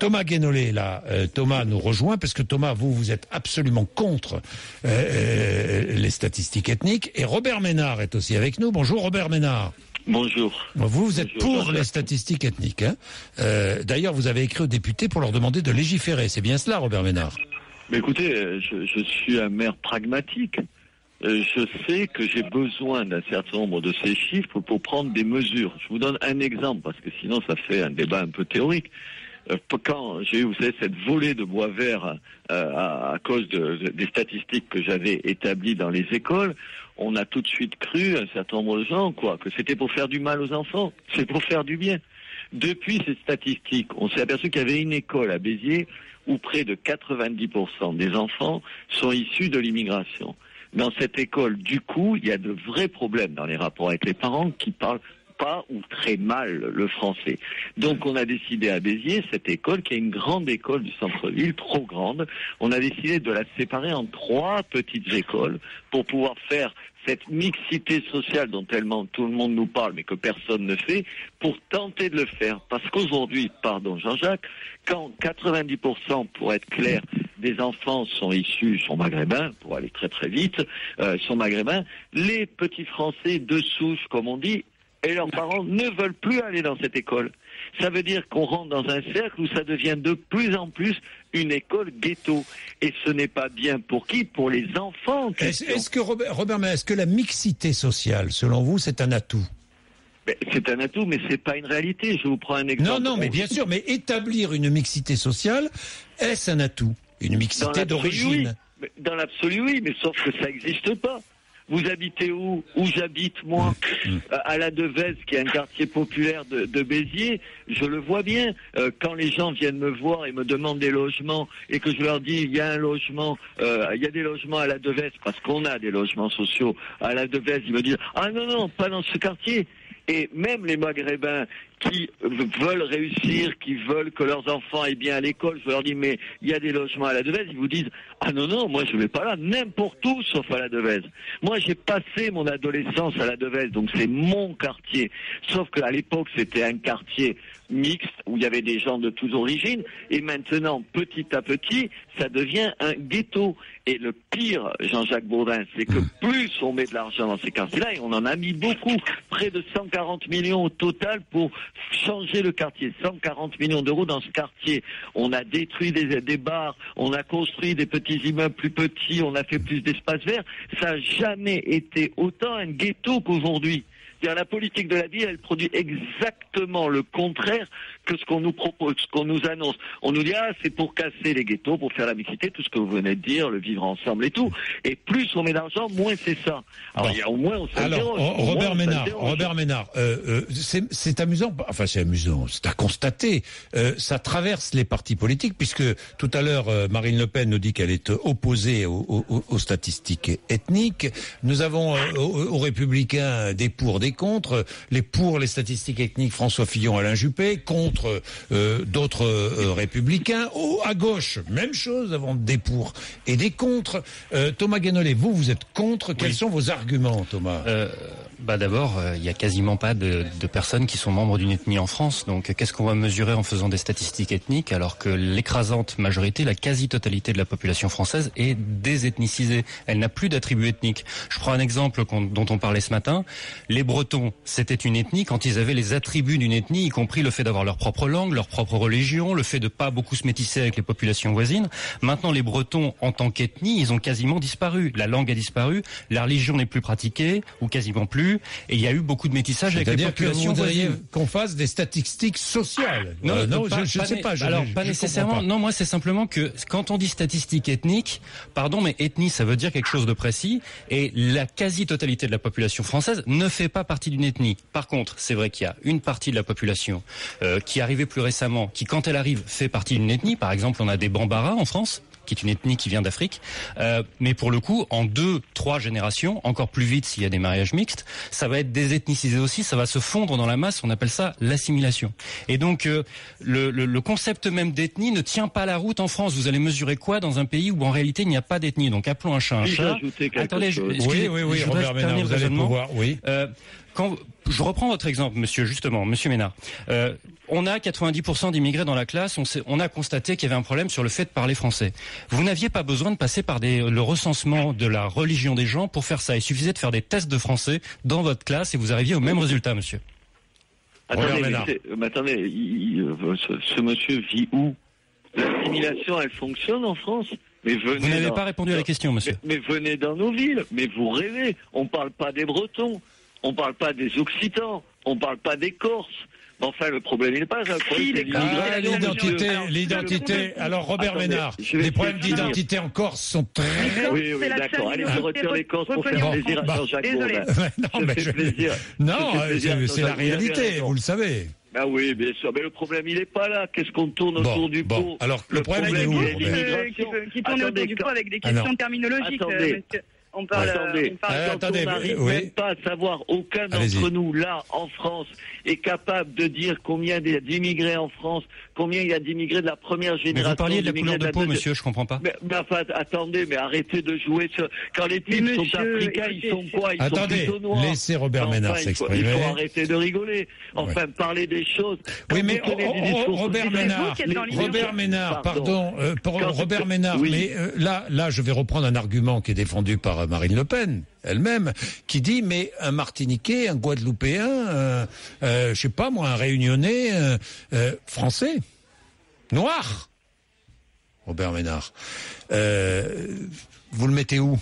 Thomas Guénolé, là, Thomas nous rejoint, parce que Thomas, vous êtes absolument contre les statistiques ethniques, et Robert Ménard est aussi avec nous. Bonjour Robert Ménard. Bonjour. Vous êtes pour les statistiques ethniques. Hein. D'ailleurs, vous avez écrit aux députés pour leur demander de légiférer. C'est bien cela, Robert Ménard? Mais écoutez, je suis un maire pragmatique. Je sais que j'ai besoin d'un certain nombre de ces chiffres pour prendre des mesures. Je vous donne un exemple, parce que sinon ça fait un débat un peu théorique. Quand j'ai eu, vous savez, cette volée de bois vert à cause des statistiques que j'avais établies dans les écoles, on a tout de suite cru, un certain nombre de gens, que c'était pour faire du mal aux enfants. C'est pour faire du bien. Depuis ces statistiques, on s'est aperçu qu'il y avait une école à Béziers où près de 90% des enfants sont issus de l'immigration. Dans cette école, du coup, il y a de vrais problèmes dans les rapports avec les parents qui parlent pas ou très mal le français. Donc on a décidé à Béziers, cette école, qui est une grande école du centre-ville, trop grande, on a décidé de la séparer en 3 petites écoles pour pouvoir faire cette mixité sociale dont tellement tout le monde nous parle mais que personne ne fait, pour tenter de le faire. Parce qu'aujourd'hui, pardon Jean-Jacques, quand 90%, pour être clair, des enfants sont maghrébins, pour aller très très vite, sont maghrébins, les petits Français de souche, comme on dit, et leurs parents ne veulent plus aller dans cette école. Ça veut dire qu'on rentre dans un cercle où ça devient de plus en plus une école ghetto. Et ce n'est pas bien pour qui? Pour les enfants. Est-ce que Robert, mais est-ce que la mixité sociale, selon vous, c'est un atout? C'est un atout, mais c'est pas une réalité. Je vous prends un exemple. Non, mais bien sûr, mais établir une mixité sociale, est-ce un atout? Une mixité d'origine? Oui. Dans l'absolu, oui, mais sauf que ça n'existe pas. Vous habitez où? Où j'habite, moi? À la Devèze, qui est un quartier populaire de Béziers. Je le vois bien. Quand les gens viennent me voir et me demandent des logements, et que je leur dis, il y a un logement, il y a des logements à la Devèze, parce qu'on a des logements sociaux à la Devèze, ils me disent, ah non, pas dans ce quartier. Et même les Maghrébins qui veulent réussir, qui veulent que leurs enfants aillent bien à l'école, je leur dis, mais il y a des logements à la Devèze, ils vous disent, ah non, moi je vais pas là, n'importe où sauf à la Devèze. Moi j'ai passé mon adolescence à la Devèze, donc c'est mon quartier. Sauf qu'à l'époque c'était un quartier mixte, où il y avait des gens de toutes origines, et maintenant, petit à petit, ça devient un ghetto. Et le pire, Jean-Jacques Bourdin, c'est que plus on met de l'argent dans ces quartiers-là, et on en a mis beaucoup, près de 140 millions au total pour changer le quartier, 140 millions d'euros dans ce quartier. On a détruit des bars, on a construit des petits immeubles plus petits, on a fait plus d'espaces verts. Ça n'a jamais été autant un ghetto qu'aujourd'hui. La politique de la ville, elle produit exactement le contraire que ce qu'on nous propose, ce qu'on nous annonce. On nous dit, c'est pour casser les ghettos, pour faire la mixité, tout ce que vous venez de dire, le vivre ensemble et tout. Et plus on met d'argent, moins c'est ça. Alors, au moins, on s'interroge. Alors, Robert Ménard, c'est amusant, enfin c'est amusant, c'est à constater, ça traverse les partis politiques, puisque tout à l'heure, Marine Le Pen nous dit qu'elle est opposée aux statistiques ethniques. Nous avons aux Républicains des pour, des contre, les pour les statistiques ethniques, François Fillon, Alain Juppé, contre d'autres républicains. À gauche, même chose, avons des pour et des contre. Thomas Guénolé, vous êtes contre. Quels sont vos arguments, Thomas? D'abord, il y a quasiment pas de personnes qui sont membres d'une ethnie en France. Donc, qu'est-ce qu'on va mesurer en faisant des statistiques ethniques alors que l'écrasante majorité, la quasi-totalité de la population française est désethnicisée. Elle n'a plus d'attributs ethniques. Je prends un exemple dont on parlait ce matin. Les Bretons, c'était une ethnie quand ils avaient les attributs d'une ethnie, y compris le fait d'avoir leur propre langue, leur propre religion, le fait de pas beaucoup se métisser avec les populations voisines. Maintenant, les Bretons, en tant qu'ethnie, ils ont quasiment disparu. La langue a disparu, la religion n'est plus pratiquée, ou quasiment plus. Et il y a eu beaucoup de métissage avec les populations voisines. C'est-à-dire qu'on fasse des statistiques sociales. Non, je ne sais pas. Alors, pas nécessairement. Non, moi, c'est simplement que quand on dit statistiques ethniques, mais ethnie, ça veut dire quelque chose de précis. Et la quasi-totalité de la population française ne fait pas partie d'une ethnie. Par contre, c'est vrai qu'il y a une partie de la population qui est arrivée plus récemment, qui, quand elle arrive, fait partie d'une ethnie. Par exemple, on a des Bambara en France, qui est une ethnie qui vient d'Afrique. Mais pour le coup, en 2-3 générations, encore plus vite s'il y a des mariages mixtes, ça va être désethnicisé aussi, ça va se fondre dans la masse, on appelle ça l'assimilation. Et donc, le concept même d'ethnie ne tient pas la route en France. Vous allez mesurer quoi dans un pays où en réalité il n'y a pas d'ethnie? Donc appelons un chat un chat. Oui, Robert Ménard, vous allez pouvoir, oui. quand je reprends votre exemple, monsieur Ménard, on a 90% d'immigrés dans la classe, on a constaté qu'il y avait un problème sur le fait de parler français. Vous n'aviez pas besoin de passer par le recensement de la religion des gens pour faire ça. Il suffisait de faire des tests de français dans votre classe et vous arriviez au même résultat, monsieur. Attendez, ce monsieur vit où? L'assimilation, elle fonctionne en France? Mais vous n'avez pas répondu à la question, monsieur. Mais venez dans nos villes, mais vous rêvez. On parle pas des Bretons, on parle pas des Occitans, on parle pas des Corses. Enfin, le problème, il n'est pas l'identité. Alors, Robert Ménard, les problèmes d'identité en Corse sont très... Oui, d'accord. Allez, je retire les Corses pour faire plaisir à Jean-Jacques Bourdin. Non, c'est la réalité, vous le savez. Ben oui, bien sûr. Mais le problème, il n'est pas là. Qu'est-ce qu'on tourne autour du pot? Alors, le problème, il est où? Qui tourne autour du pot avec des questions terminologiques, monsieur. Attendez, on n'arrive même pas à savoir, aucun d'entre nous, là, en France, est capable de dire combien il y a d'immigrés en France, combien il y a d'immigrés de la première génération. Mais vous parliez de la couleur de peau, monsieur, je comprends pas. Mais enfin, attendez, mais arrêtez de jouer sur... Quand les types sont africains, ils sont quoi? Ils sont plutôt noirs. Laissez Robert Ménard s'exprimer. Il faut arrêter de rigoler. Enfin, parler des choses. Oui, mais Robert Ménard, pardon, Robert Ménard, mais là, je vais reprendre un argument qui est défendu par Marine Le Pen elle-même, qui dit mais un Martiniquais, un Guadeloupéen, je sais pas moi, un Réunionnais français, noir. Robert Ménard, vous le mettez où?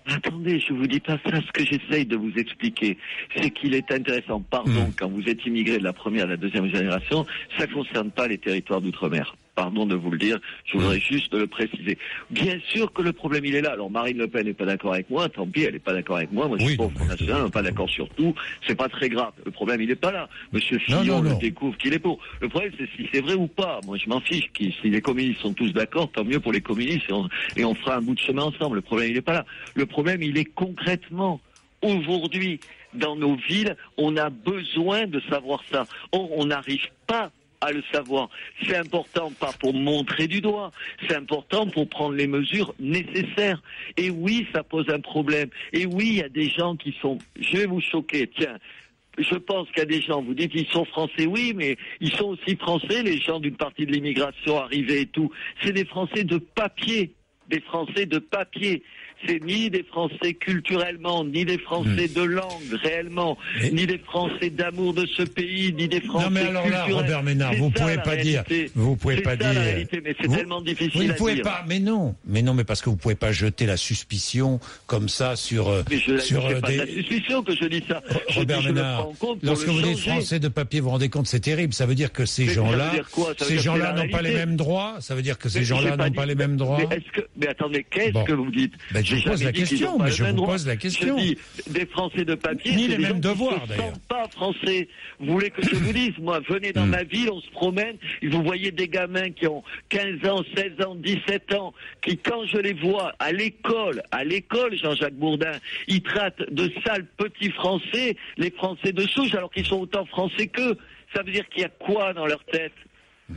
Attendez, je vous dis pas ça. Ce que j'essaye de vous expliquer, c'est qu'il est intéressant. Pardon, quand vous êtes immigré de la première à la deuxième génération, ça concerne pas les territoires d'outre-mer. Pardon de vous le dire, je voudrais juste le préciser. Bien sûr que le problème, il est là. Alors, Marine Le Pen n'est pas d'accord avec moi, tant pis, elle n'est pas d'accord avec moi. Moi, je suis pas au Front National, pas d'accord sur tout. C'est pas très grave. Le problème, il n'est pas là. Monsieur Fillon le découvre qu'il est pour. Le problème, c'est si c'est vrai ou pas. Moi, je m'en fiche. Si les communistes sont tous d'accord, tant mieux pour les communistes et on fera un bout de chemin ensemble. Le problème, il n'est pas là. Le problème, il est concrètement. Aujourd'hui, dans nos villes, on a besoin de savoir ça. Or, on n'arrive pas à le savoir. C'est important, pas pour montrer du doigt, c'est important pour prendre les mesures nécessaires. Et oui, ça pose un problème. Et oui, il y a des gens qui sont... Je vais vous choquer, tiens. Je pense qu'il y a des gens, vous dites qu'ils sont français, oui, mais ils sont aussi français, les gens d'une partie de l'immigration arrivée et tout. C'est des Français de papier. Des Français de papier. C'est ni des Français culturellement, ni des Français de langue réellement, ni des Français d'amour de ce pays, ni des Français culturels. Non mais alors là, Robert Ménard, vous pouvez pas dire, la réalité, mais c'est tellement difficile à dire. Mais parce que vous pouvez pas jeter la suspicion comme ça sur c'est pas de la suspicion que je dis ça. Robert Ménard, lorsque vous dites Français de papier, vous vous rendez compte, c'est terrible. Ça veut dire que ces gens-là n'ont pas les mêmes droits. Ça veut dire que ces gens-là n'ont pas les mêmes droits. Mais attendez, qu'est-ce que vous dites? Je vous pose la question, mais je vous pose la question. Je dis, des Français de papier, ni c'est les mêmes devoirs, d'ailleurs. Ils ne sont pas français. Vous voulez que je vous dise? Moi, venez dans ma ville, on se promène, et vous voyez des gamins qui ont 15 ans, 16 ans, 17 ans, qui, quand je les vois à l'école, Jean-Jacques Bourdin, ils traitent de sales petits Français, les Français de souche, alors qu'ils sont autant français qu'eux. Ça veut dire qu'il y a quoi dans leur tête?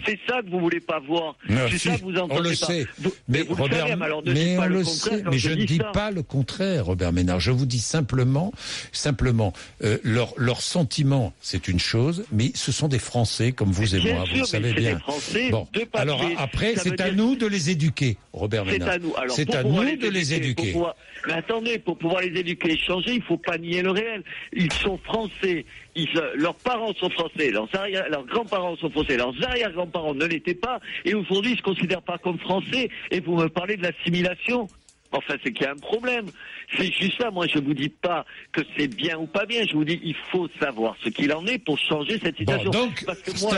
C'est ça que vous voulez pas voir. C'est ça que vous entendez pas. On le sait. Mais vous Robert, le savez, alors ne dites pas le contraire. Mais je ne dis pas le contraire, Robert Ménard. Je vous dis simplement, leur sentiment, c'est une chose, mais ce sont des Français comme vous et moi, vous le savez bien. Bon, alors après, c'est à nous de les éduquer, Robert Ménard. C'est à nous de les éduquer. Mais attendez, pour pouvoir les éduquer et changer, il faut pas nier le réel. Ils sont français. Leurs parents sont français, leurs grands-parents sont français, leurs arrière-grands-parents ne l'étaient pas, et aujourd'hui ils se considèrent pas comme français, et vous me parlez de l'assimilation. Enfin, c'est qu'il y a un problème. C'est juste ça. Moi, je vous dis pas que c'est bien ou pas bien. Je vous dis, il faut savoir ce qu'il en est pour changer cette situation. Bon, donc, parce que moi,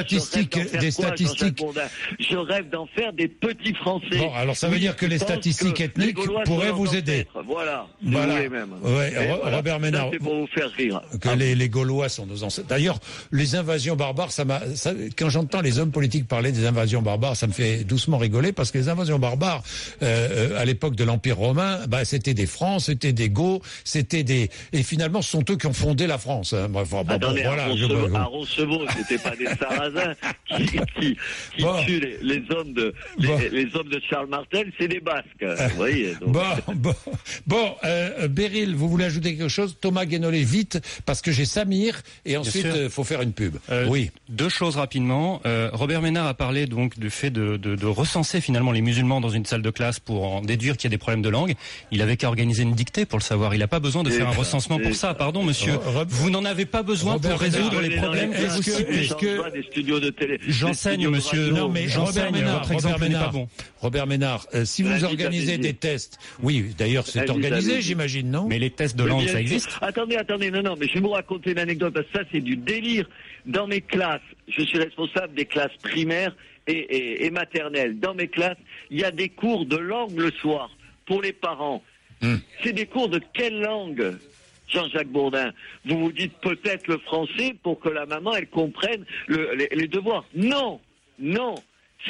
je rêve d'en faire des petits Français. Bon, alors ça veut dire que les statistiques ethniques pourraient vous aider. Voilà. Même. Ouais, Robert Ménard. C'est pour vous faire rire. Que les Gaulois sont nos ancêtres. D'ailleurs, les invasions barbares, quand j'entends les hommes politiques parler des invasions barbares, ça me fait doucement rigoler parce que les invasions barbares, à l'époque de l'Empire Romains, c'était des Francs, c'était des Goths, et finalement, ce sont eux qui ont fondé la France. Hein. Attendez, à Roncevaux, c'était pas des Sarrasins qui tuent les hommes de Charles Martel, c'est des Basques. Vous voyez, donc. Beryl, vous voulez ajouter quelque chose? Thomas Guénolé, vite, parce que j'ai Samir, et ensuite, il faut faire une pub. Oui. Deux choses rapidement. Robert Ménard a parlé donc du fait de recenser finalement les musulmans dans une salle de classe pour en déduire qu'il y a des problèmes de langue. Il avait qu'à organiser une dictée pour le savoir. Il n'a pas besoin de faire un recensement pour ça. Pardon, monsieur. Vous n'en avez pas besoin pour résoudre les problèmes que vous citez. J'enseigne, monsieur. Non, mais j'enseigne. Votre exemple n'est pas bon. Robert Ménard, si vous organisez des tests, oui, d'ailleurs, c'est organisé, j'imagine, non? Mais les tests de langue, ça existe? Attendez, non, mais je vais vous raconter une anecdote, parce que ça, c'est du délire. Dans mes classes, je suis responsable des classes primaires et maternelles. Dans mes classes, il y a des cours de langue le soir pour les parents. C'est des cours de quelle langue, Jean-Jacques Bourdin? Vous vous dites peut-être le français pour que la maman, elle comprenne les devoirs. Non,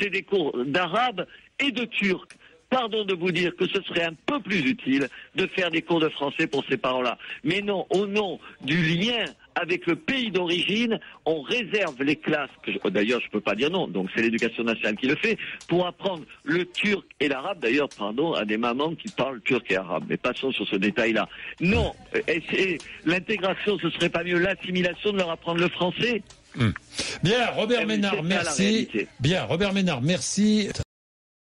c'est des cours d'arabe et de turc. Pardon de vous dire que ce serait un peu plus utile de faire des cours de français pour ces parents-là. Mais non, au nom du lien avec le pays d'origine, on réserve les classes, d'ailleurs je peux pas dire non, donc c'est l'éducation nationale qui le fait, pour apprendre le turc et l'arabe, d'ailleurs, pardon, à des mamans qui parlent turc et arabe. Mais passons sur ce détail-là. Non, l'intégration, ce serait pas mieux l'assimilation de leur apprendre le français? Bien, Robert Ménard, merci. Bien, Robert Ménard, merci.